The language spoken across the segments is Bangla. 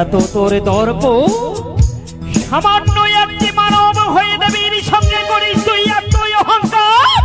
এত তোর দর্প সামান্য একটি মানব হয়ে দেবীর সঙ্গে করিস তুই এতই অহংকার।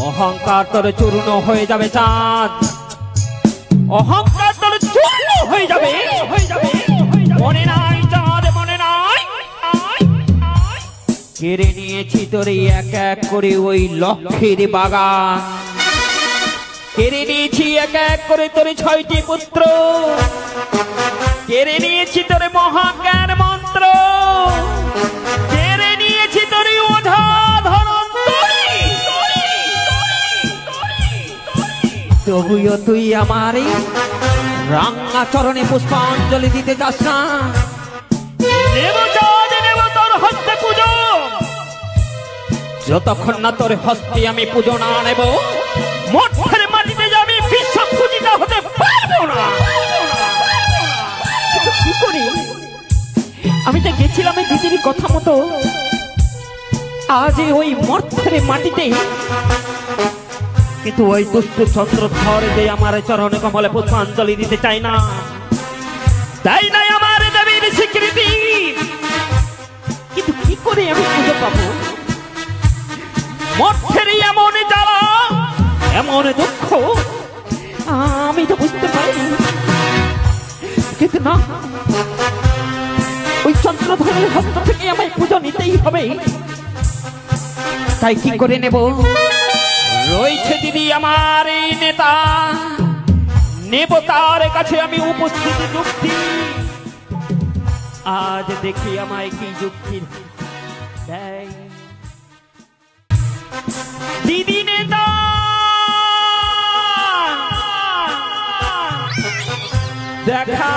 অহংকার তোর চূর্ণ হয়ে যাবে চাঁদ, অহংকার তোর চূর্ণ হয়ে যাবে। মনে নাই চাঁদ, মনে নাই কেড়ে নিয়েছি তোর এক এক করে ওই লক্ষ্মীর বাগান, কেড়ে নিয়েছি এক এক করে তোর 6টি পুত্র, কেড়ে নিয়েছি তোর মহাজ্ঞান মন্ত্র, কেড়ে নিয়েছি তোর ওঝা ধনন্তরী। তবুও তুই আমার রাঙা চরণে পুষ্পাঞ্জলি দিতে যাস না। নেব চাঁদ, নেব তোর হস্তে পুজো, যতক্ষণ না তোর হস্তে আমি পুজো না নেব মঠের মাটিতে যে আমি বিশ্ব পূজিতা হতে পারবো না। কি করি? আমি তো গেছিলাম দিদির কথা মতো, আজ ওই মঠের মাটিতে, কিন্তু ওই দুষ্ট চন্দ্রধর যে আমার চরণে কমলে পুষ্পাঞ্জলি দিতে চাই না, তাই নাই আমার দেবীর স্বীকৃতি। কিন্তু কি করে আমি পুজো পাবো? মঠের এমন জ্বালা, এমন দুঃখ আমি তো বুঝতে পারিনি, কিন্তু না, ওই চন্দ্রধরের হস্ত থেকে আমায় পুজো নিতেই হবে। তাই কি করে নেব? রয়েছে দিদি আমার এই নেতা, নেব তার কাছে আমি উপস্থিত যুক্তি। আজ দেখি আমায় কি যুক্তি দেয় দিদি নেতা। দেখা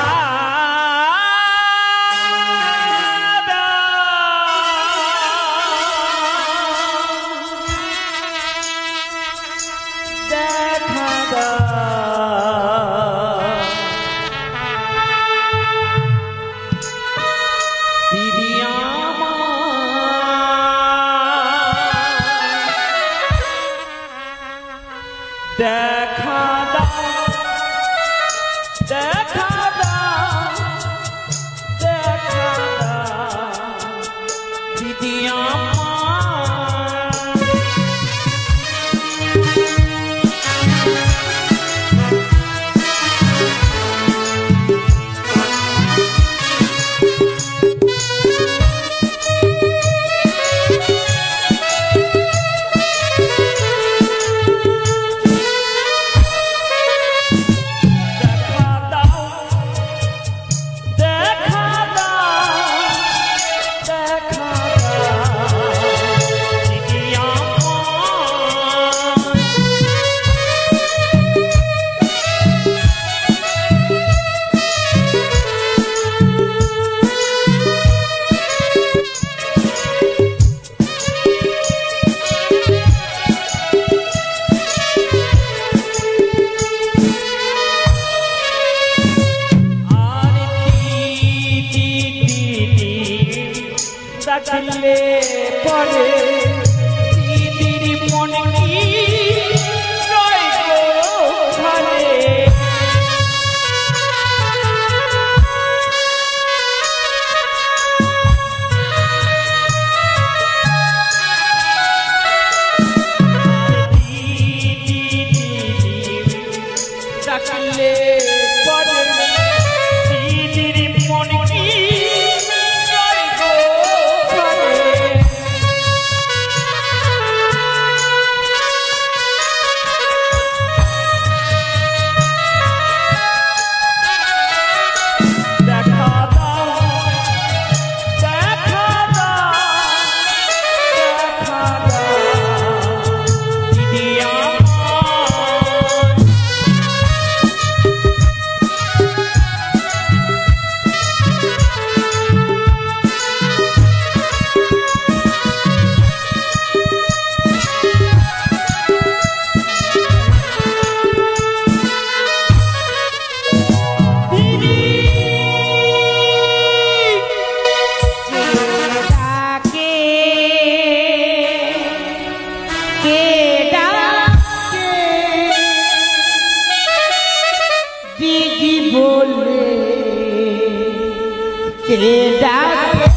কে ডাকে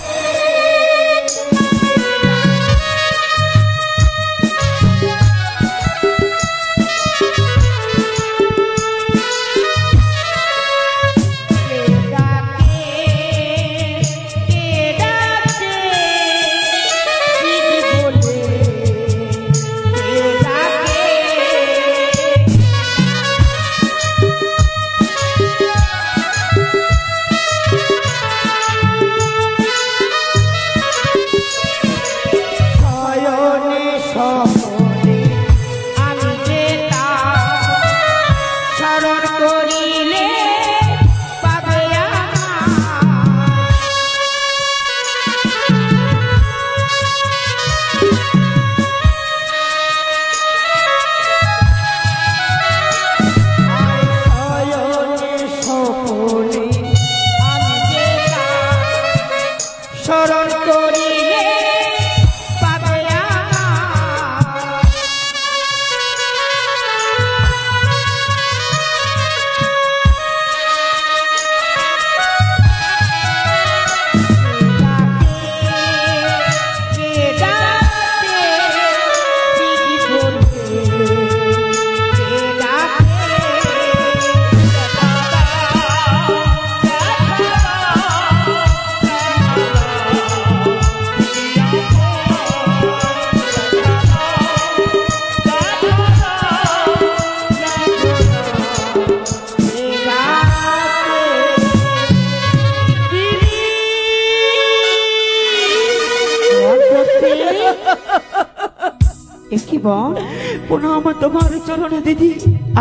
প্রণাম তোমার চরণে দিদি,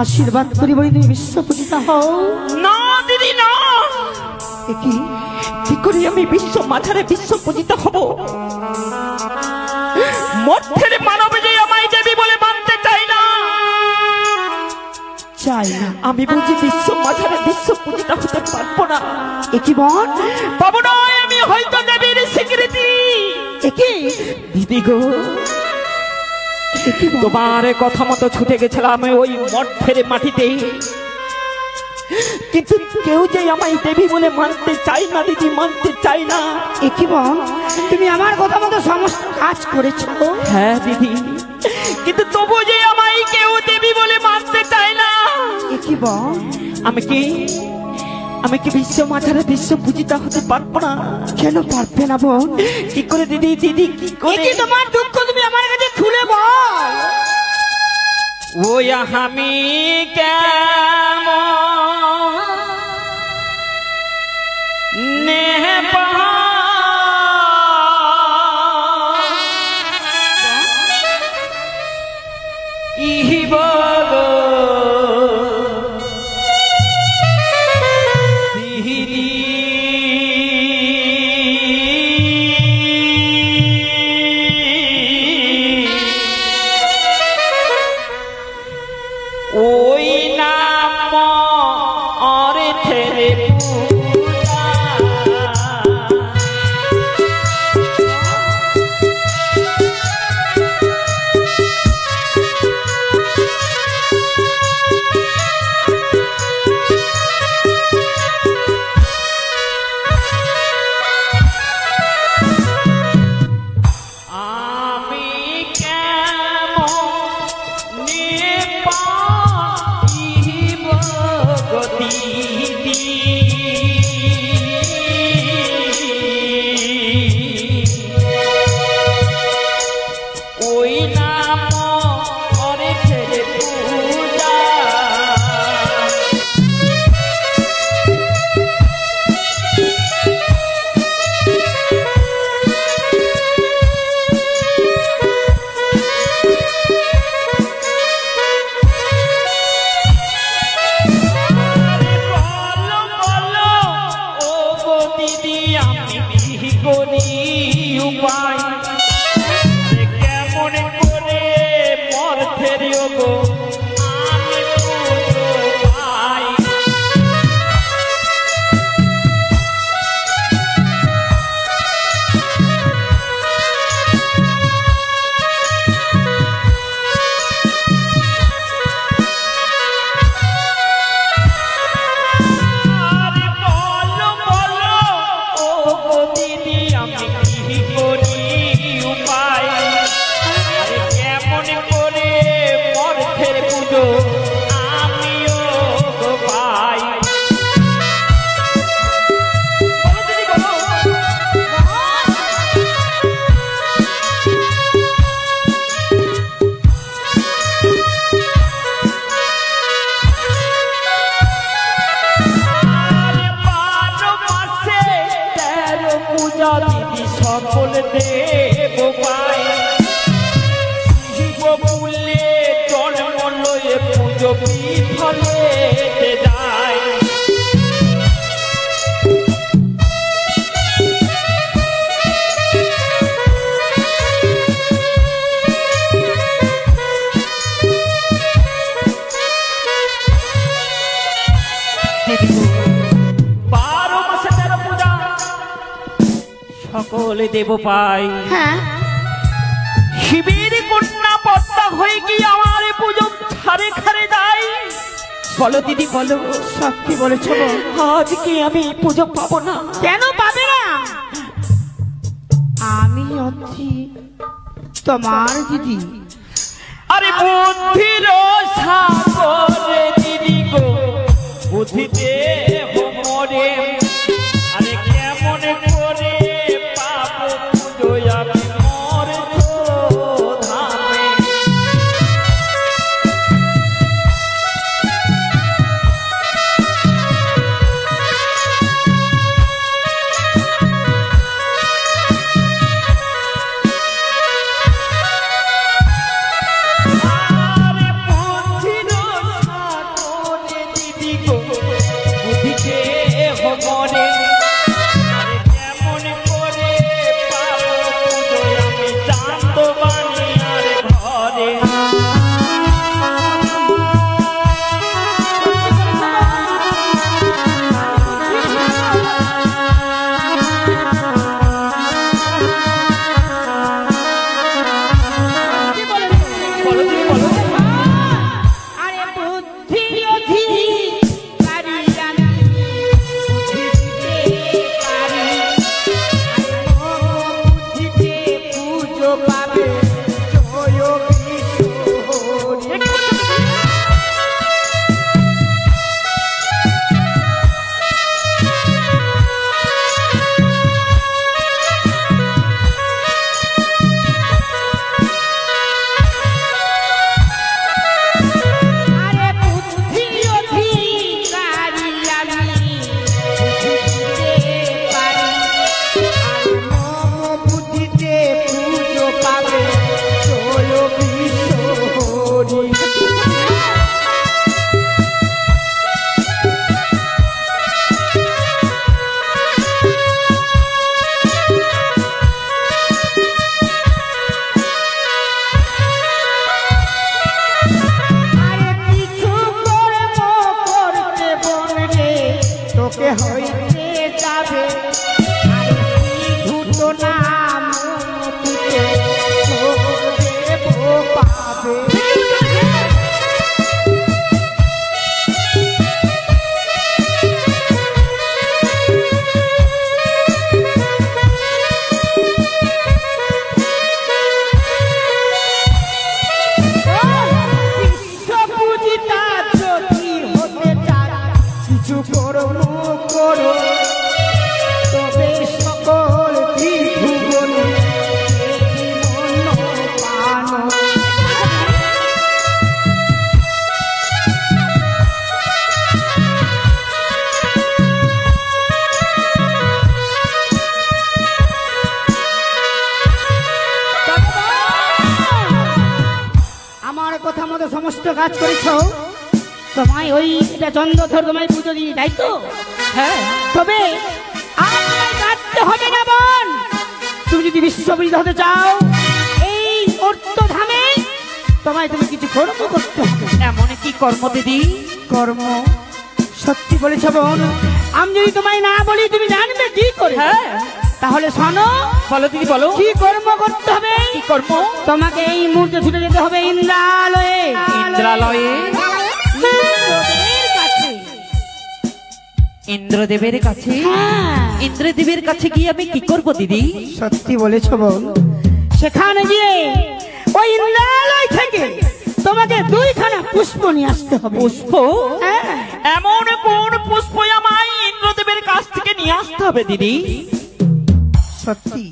আশীর্বাদ করি বই তুমি বিশ্ব পূজিতা হও। না দিদি না, কি করে আমি বিশ্ব মাঝারে বিশ্ব পূজিত হব? মধ্যের মানব যে আমায় দেবী বলে মানতে চাই না, আমি বুঝি বিশ্ব মাঝারে বিশ্ব পূজিত হতে পারবো না। একই বল পাবো না, আমি হয়তো দেবীর স্বীকৃতি। দিদি গো, তোমার কথা মতো ছুটে গেছিলাম ওই মঠের মাটিতে, কিন্তু কেউ যে আমায় দেবী বলে মানতে চাই না দিদি, মানতে চাই না। একই বল তুমি আমার কথা মতো সমস্ত কাজ করেছো। হ্যাঁ দিদি, কিন্তু তবু যে আমায় কেউ দেবী বলে মানতে চায় না। একই বল আমি কি বিশ্ব মাঝারে বিশ্ব পূজিতা হতে পারবো না? কেন পারবে না বোন? কি করে দিদি, দিদি কি করে? তোমার দুঃখ তুমি আমার কাছে খুলে বল। ওই আমি কেমন নেপা ইহিব গো ওই নাম অর্থের পূজা, আমি কেমন নেপা বিফলে যায়। সকলে দেব পাই, হ্যাঁ শিবের কন্যা পদ্মা হয়ে গিয়ে আমার পুজো ছাড়ে খারে যায়। বলো দিদি বলো, সত্যি বলেছ গো। আজকে আমি পুজো পাবো না। কেন পাবে না? আমি হচ্ছি তোমার দিদি। আরে বুদ্ধির সাগরে দিদি গো, বুদ্ধিতে মরে, আরে কেমন করে পাবো পুজো আমি মোর ধামে। সমস্ত কাজ করেছ, তোমায় ওই এটা চন্দ্রধর তোমায় পুজো দিয়ে, তাই তো? হ্যাঁ। তবে আমায় কাটতে হবে না বোন। তুমি যদি বিশ্ববিদ্যালয় হতে চাও, এই অর্থধামে তোমায় তুমি কিছু কর্ম করতে হবে। এমন কি কর্ম দিদি? কর্ম সত্যি বলেছ বোন। আমি যদি তোমায় না বলি তুমি জানবে কি করে? হ্যাঁ তাহলে শোনো। বলো দিদি বলো, কি কর্ম করতে হবে? কি কর্ম? তোমাকে এই মুহূর্তে ছুটে যেতে হবে ইন্দ্রালয়ে। ইন্দ্রালয়ে? ইন্দ্রদেবের কাছে? ইন্দ্রদেবের কাছে গিয়ে আমি কি করব দিদি? সত্যি বলেছ বোন। সেখানে গিয়ে ওই ইন্দ্রালয় থেকে তোমাকে দুইখানা পুষ্প নিয়ে আসতে হবে। পুষ্প? এমন কোন পুষ্প আমায় ইন্দ্রদেবের কাছ থেকে নিয়ে আসতে হবে দিদি? সত্যি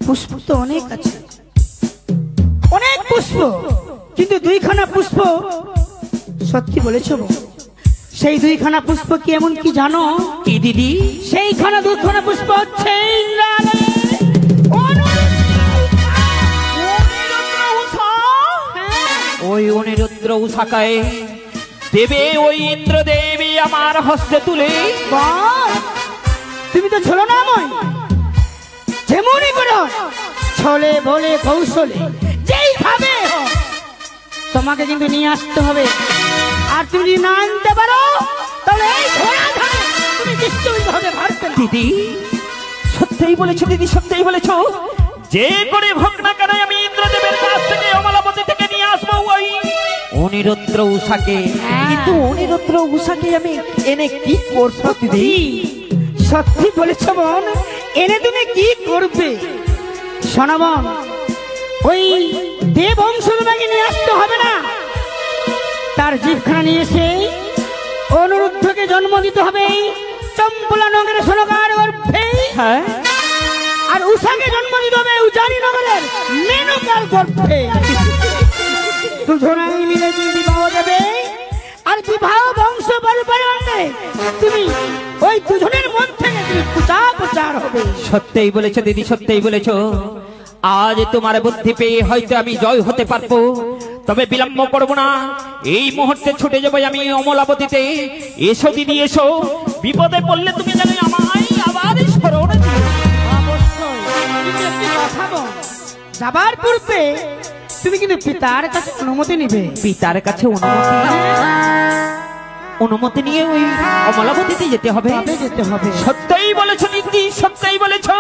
পুষ্প তো অনেক আছে, অনেক পুষ্প, কিন্তু দুইখানা পুষ্প। সত্যি বলেছ সেই দুইখানা পুষ্প কি এমন কি জানো? কি দিদি? সেইখানা দুইখানা পুষ্প হচ্ছে ওই অনিরুদ্র উষাকায় দেবে ওই ইন্দ্রদেবী আমার হস্তে তুলে। বল, তুমি তো ছিল না মই, যেমনই করো ছলে বলে কৌশলে যেইভাবে হোক তোমাকে কিন্তু নিয়ে আসতে হবে। আর তুমি যদি না আনতে পারো তাহলে এই ঘোড়া ধরে তুমি নিশ্চয়ই ভারতে না। দিদি সত্যিই বলেছো, দিদি সত্যিই বলেছো, যে করে হোক না কেন আমি ইন্দ্রদেবের কাছ থেকে অমলাপতি থেকে নিয়ে আসবো ওই অনিরুদ্র উষাকে। কিন্তু অনিরুদ্র উষাকে আমি এনে কি করবো দিদি? সত্যি বলেছ বোন, এনে তুমি কি করবে? শোনো বোন, ওই দেব অংশ তোমাকে নিয়ে আসতে হবে না, তার জিভখানা নিয়ে এসে অনিরুদ্ধকে জন্ম দিতে হবে চম্পলা নগরে সোনকার গর্ভে। হ্যাঁ, আর উষাকে জন্ম দিতে হবে উজানি নগরের মেনকার গর্ভে। দুজনাই মিলে তুমি বিবাহ দেবে, আর বিবাহ বংশ পরিবারে তুমি ওই দুজনের মন থেকে তুমি প্রচার হবে। সত্যিই বলেছো দিদি, সত্যিই বলেছো। আজ তোমার বুদ্ধি পেয়ে হয়তো আমি জয় হতে পারবো, তবে বিলম্ব করবো না, এই মুহূর্তে ছুটে যাবো আমি অমলাবতীতে। এসো দিদি এসো, বিপদে পড়লে তুমি জানো আমায় আবার স্মরণ দিও। অবশ্যই, কিন্তু একটি কথা বল, যাবার পূর্বে তুমি কিন্তু পিতার কাছে অনুমতি নিবে। পিতার কাছে অনুমতি নিয়ে ওই অমলাবতীতে যেতে হবে। সত্যই বলেছো দিদি, সত্যই বলেছো।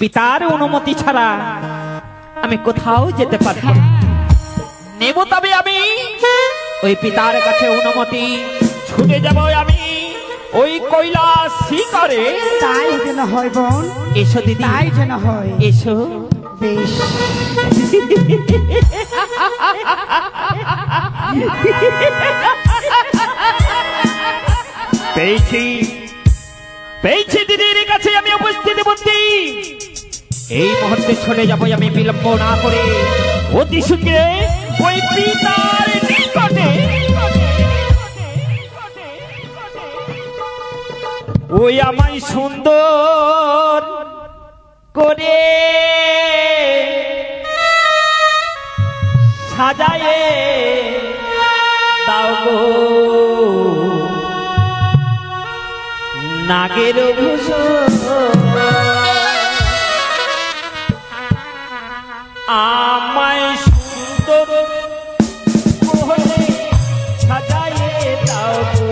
পিতার অনুমতি ছাড়া আমি কোথাও যেতে পারব না। নেব তবে আমি ওই পিতার কাছে অনুমতি, ছুটে যাব আমি ওই কৈলাস শিখরে। তাই যেন হয় বোন, এসো দিদি, তাই যেন হয়। এসো। বেশ, পেয়েছি পেয়েছি দিদির কাছে আমি উপস্থিত বুদ্ধি। এই মুহূর্তে ছুটে যাবো আমি বিলম্ব না করে অতি শীঘ্রে ওই পিতার নিকটে। ওই আমায় সুন্দর করে সাজায়ে দাও গো নাগের ভূষণ, আমায় সুন্দর করে সাজায়ে দাও গো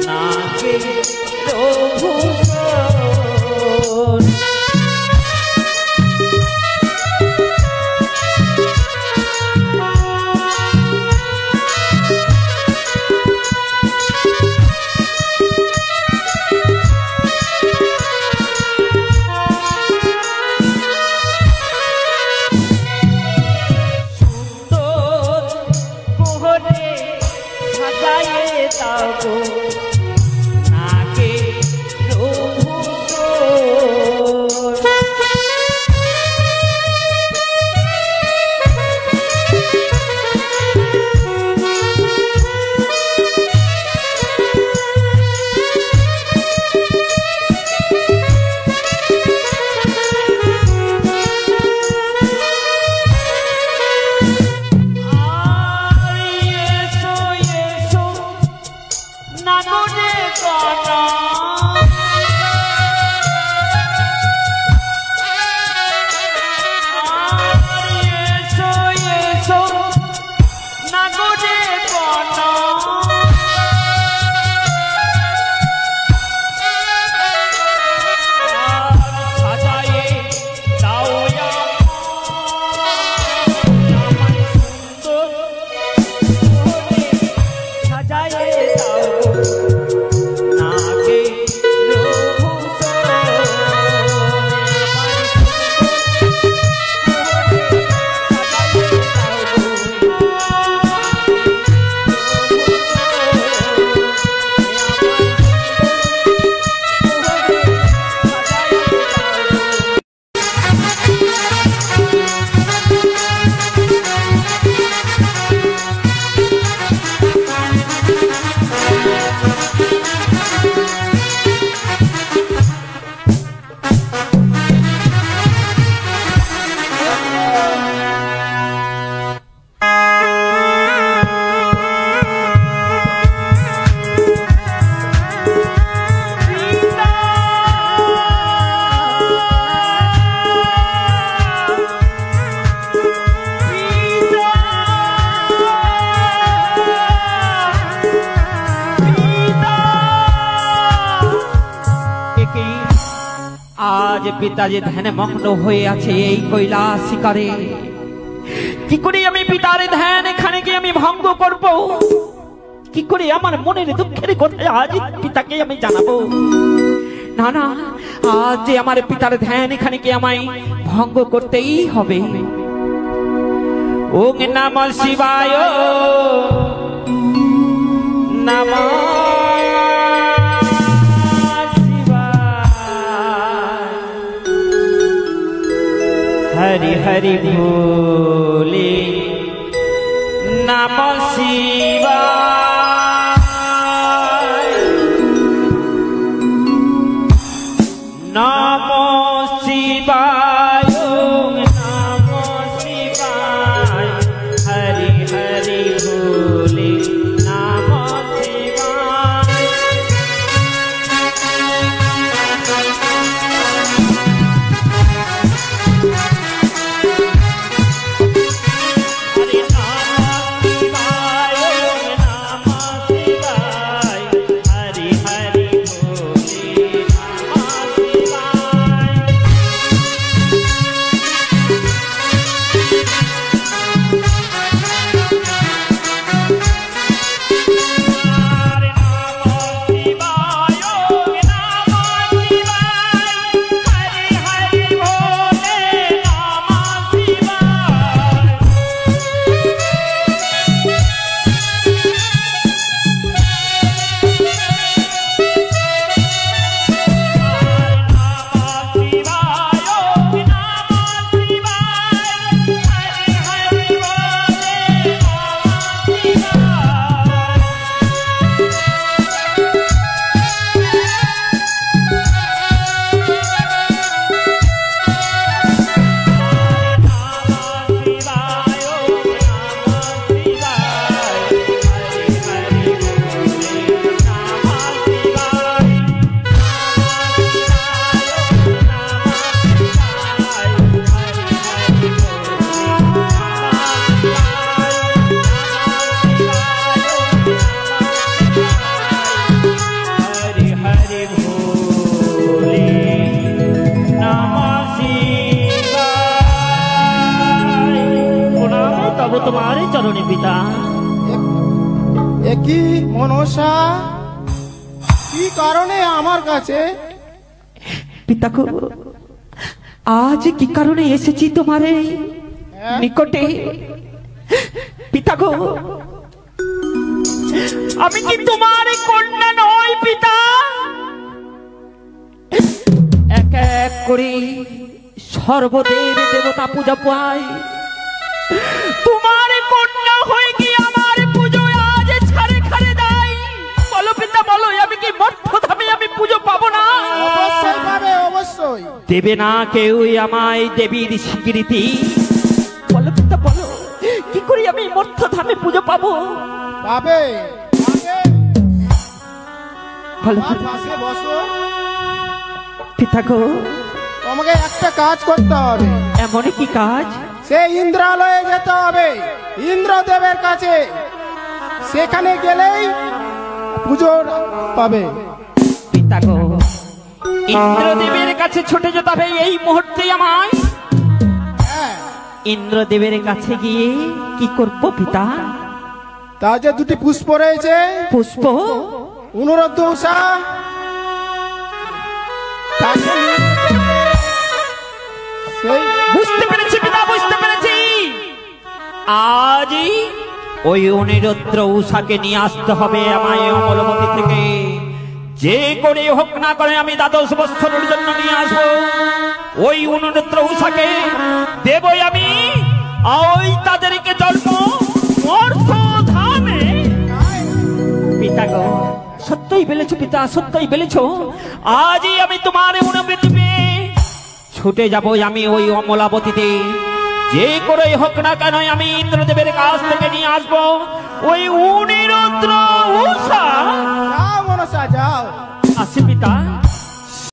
নাগের ভূষণ। আজ পিতা যে ধ্যানে মগ্ন হয়ে আছে এই কৈলাস শিকারে, কি করে আমি পিতার ধ্যান এখানে গিয়ে আমি ভঙ্গ করব? কি করে আমার মনের দুঃখের কথা আজ পিতাকে আমি জানাবো? না না, আজ যে আমার পিতার ধ্যান এখানে গিয়ে আমায় ভঙ্গ করতেই হবে। ওম নমঃ শিবায়, নমঃ हरि हरि भोले नमः शिवाय, नमः शिवाय, नमः शिवाय, हरि हरि भोले नमः शिवाय। तुम्हारे चरणी पिता। একই মনসা কি কারণে আমার কাছে? পিতা গো, আজ কি কারণে এসেছি তোমারে নিকটে? পিতা গো, আমি কি তোমার কন্যা নই পিতা? এক এক করে সর্বদেব দেবতা পূজা পাই, তোমার কন্যা হয়ে কি আমার পুজো আজ ছাড়ে খারে দেয়? বলো পিতা বলো, আমি কি মর্তধামে আমি পুজো পাবো না? অবশ্যই পাবে, অবশ্যই দেবে না কেউ আমায় দেবীর স্বীকৃতি? বলো পিতা বলো, কি করে আমি মর্তধামে পুজো পাবো? পাবে, বলো আমার পাশে বসো। পিতা গো, তোমাকে একটা কাজ করতে হবে। এমন কি কাজ? সে ইন্দ্রালয়ে যেতে হবে, ইন্দ্রদেবের কাছে। সেখানে গেলেই পুজো পাবে। পিতা গো, ইন্দ্রদেবের কাছে ছুটে যেতে হবে এই মুহূর্তে আমায়? হ্যাঁ, ইন্দ্রদেবের কাছে গিয়ে কি করব পিতা? তা যে দুটি পুষ্প রয়েছে, পুষ্প অনুরোধ উষা, তাকে সেই বুঝতে পেরেছি পিতা, বুঝতে পেরেছি। আজই ওই অনিরুদ্র উষাকে নিয়ে আসতে হবে আমায় অমলবতী থেকে। যে করে হোক না করে আমি দ্বাদশ বৎসরের জন্য নিয়ে আসবো ওই অনিরুদ্র উষাকে। দেবই আমি ওই তাদেরকে জন্ম মর্তধামে। পিতা গো, সত্যই বলেছো পিতা, সত্যই বলেছো। আজই আমি তোমার অনুমতি পেয়ে ছুটে যাবো আমি ওই অমলাবতীতে। যে করে হোক না কেন আমি ইন্দ্রদেবের কাছ থেকে নিয়ে আসবো ওই অনিরুদ্র উষা। যাও মনসা, যাও। আসি পিতা।